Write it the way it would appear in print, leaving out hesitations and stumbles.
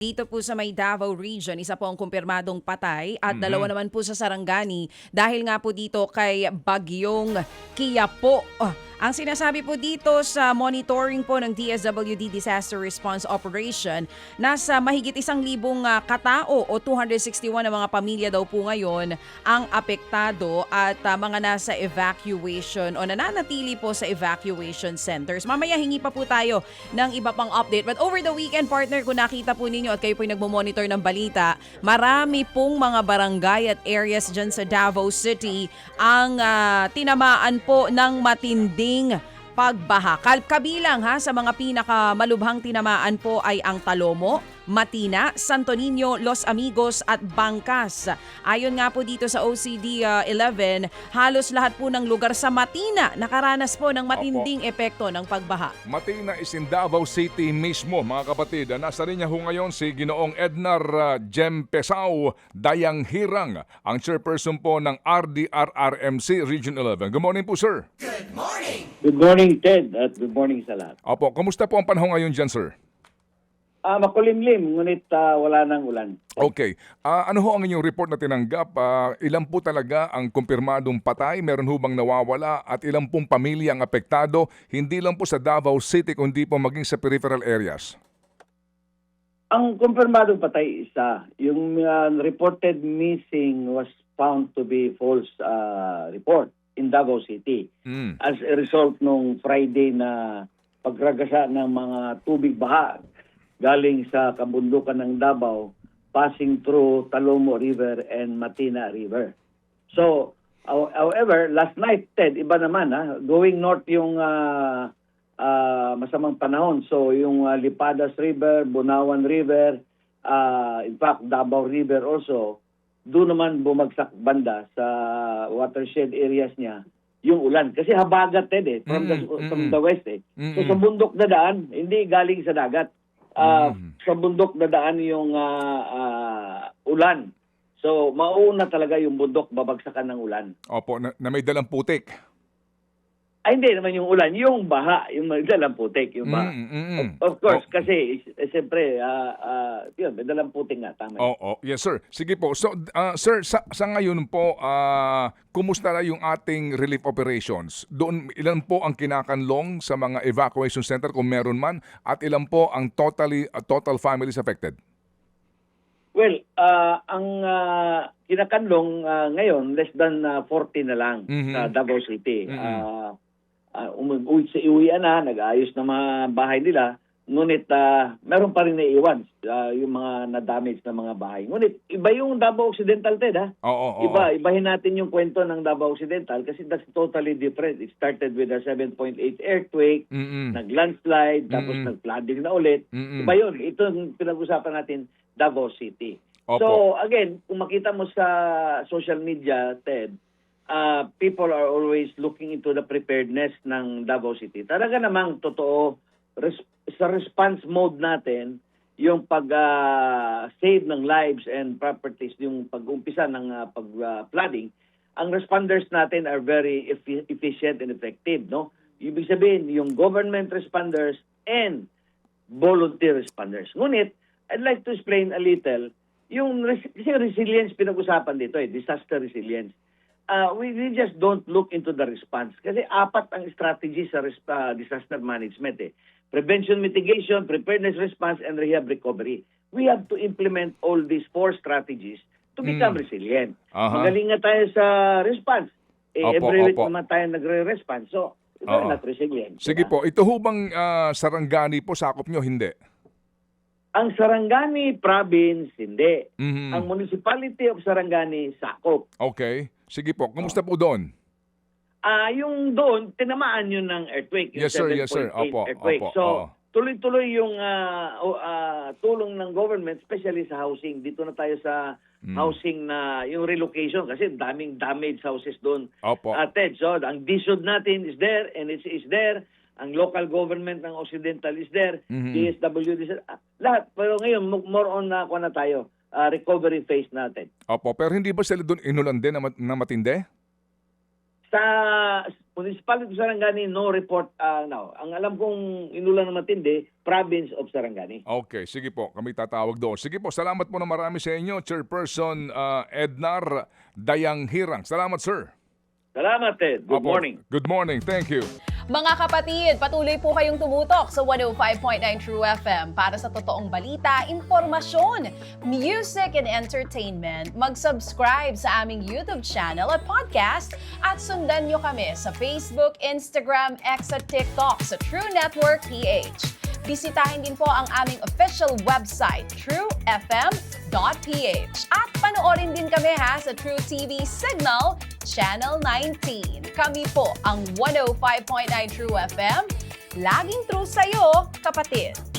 Dito po sa may Davao Region, isa po ang kumpirmadong patay at dalawa Mhm. naman po sa Sarangani dahil nga po dito kay Bagyong Kiyapo. Ang sinasabi po dito sa monitoring po ng DSWD Disaster Response Operation, nasa mahigit 1,000 katao o 261 na mga pamilya daw po ngayon ang apektado at mga nasa evacuation o nananatili po sa evacuation centers. Mamaya hingi pa po tayo ng iba pang update. But over the weekend, partner, kung nakita po ninyo at kayo po'y nagmo-monitor ng balita, marami pong mga barangay at areas dyan sa Davao City ang tinamaan po ng matinding pagbaha. Kabilang sa mga pinakamalubhang tinamaan po ay ang Talomo, Matina, Santo Niño, Los Amigos at Bangkas. Ayon nga po dito sa OCD 11, halos lahat po ng lugar sa Matina nakaranas po ng matinding epekto ng pagbaha. Matina is in Davao City mismo, mga kapatid. Nasa rin niya ho ngayon si Ginoong Ednar Jempesao Dayang Hirang, ang chairperson po ng RDRRMC Region 11. Good morning po, sir. Good morning, Ted, at good morning sa lahat. Opo, kamusta po ang panahon ngayon dyan, sir? Makulimlim, ngunit wala nang ulan. Okay. Ano ho ang inyong report na tinanggap? Ilan po talaga ang kumpirmadong patay? Meron ho bang nawawala? At ilan pong pamilya ang apektado? Hindi lang po sa Davao City, kundi po maging sa peripheral areas. Ang kumpirmadong patay isa. Yung reported missing was found to be false report in Davao City. As a result nung Friday na pagragasa ng mga tubig baha galing sa kabundukan ng Davao, passing through Talomo River and Matina River. So, however, last night, Ted, iba naman, going north yung masamang panahon. So, yung Lipadas River, Bunawan River, in fact, Davao River also, doon naman bumagsak banda sa watershed areas niya yung ulan. Kasi habagat, Ted, from the west. So, sa bundok na daan, hindi galing sa dagat. Sa bundok na daan yung ulan. So, mauna talaga yung bundok babagsakan ng ulan. Opo, na may dalang putik. Ay, hindi naman yung ulan, yung baha, yung dalang putik, yung baha. Of course, kasi siyempre, yun, may dalang putik nga, tama. Yes, sir. Sige po. So, sir, sa ngayon po, kumusta na yung ating relief operations? Doon, ilan po ang kinakanlong sa mga evacuation center kung meron man, at ilan po ang total families affected? Well, ang kinakanlong ngayon, less than 40 na lang sa Davao City. Iuwian na, nag-aayos na mga bahay nila, ngunit meron pa rin naiiwan yung mga na-damage na mga bahay. Ngunit iba yung Davao Occidental, Ted, ha? Ibahin natin yung kwento ng Davao Occidental kasi that's totally different. It started with a 7.8 earthquake, nag-landslide, tapos nag-flooding na ulit. Iba yun. Ito yung pinag-usapan natin, Davao City. So again, kung makita mo sa social media, Ted, people are always looking into the preparedness ng Davao City. Talaga namang totoo, sa response mode natin, yung pag-save ng lives and properties, yung pag-umpisa ng pag-flooding, ang responders natin are very efficient and effective. No? Ibig sabihin, yung government responders and volunteer responders. Ngunit, I'd like to explain a little, kasi resilience pinag-usapan dito, disaster resilience. We just don't look into the response. Kasi 4 ang strategy sa disaster management. Prevention, mitigation, preparedness, response, and rehab recovery. We have to implement all these 4 strategies to become resilient. Magaling nga tayo sa response. Every week naman tayo nagre-response. So, ito not resilient. Sige po, ito ho bang Sarangani po, sakop nyo? Hindi. Ang Sarangani province, hindi. Ang municipality of Sarangani, sakop. Okay. Sige po. Kumusta po doon? Yung doon, tinamaan yun ng earthquake. Yung Yes, sir. Yes, sir. Earthquake. So, tuloy-tuloy yung tulong ng government, especially sa housing. Dito na tayo sa housing na yung relocation kasi daming damaged houses doon. Ted, so ang DSUD natin is there and it is there. Ang local government ng Occidental is there, DSWD, lahat. Pero ngayon, more on na tayo, recovery phase natin. Pero hindi ba sila doon inulan din na matindi? Sa Municipality of Sarangani, no report now. Ang alam kong inulan na matindi, Province of Sarangani. Okay, sige po. Kami tatawag doon. Sige po, salamat po na marami sa inyo, Chairperson Ednar Dayanghirang. Salamat, sir. Salamat, Ted. Good Opo. morning. Good morning. Thank you. Mga kapatid, patuloy po kayong tumutok sa 105.9 True FM para sa totoong balita, impormasyon, music and entertainment. Mag-subscribe sa aming YouTube channel at podcast at sundan nyo kami sa Facebook, Instagram, X at TikTok sa True Network PH. Bisitahin din po ang aming official website, truefm.ph. At panoorin din kami sa True TV Signal, Channel 19. Kami po ang 105.9 True FM. Laging true sa'yo, kapatid.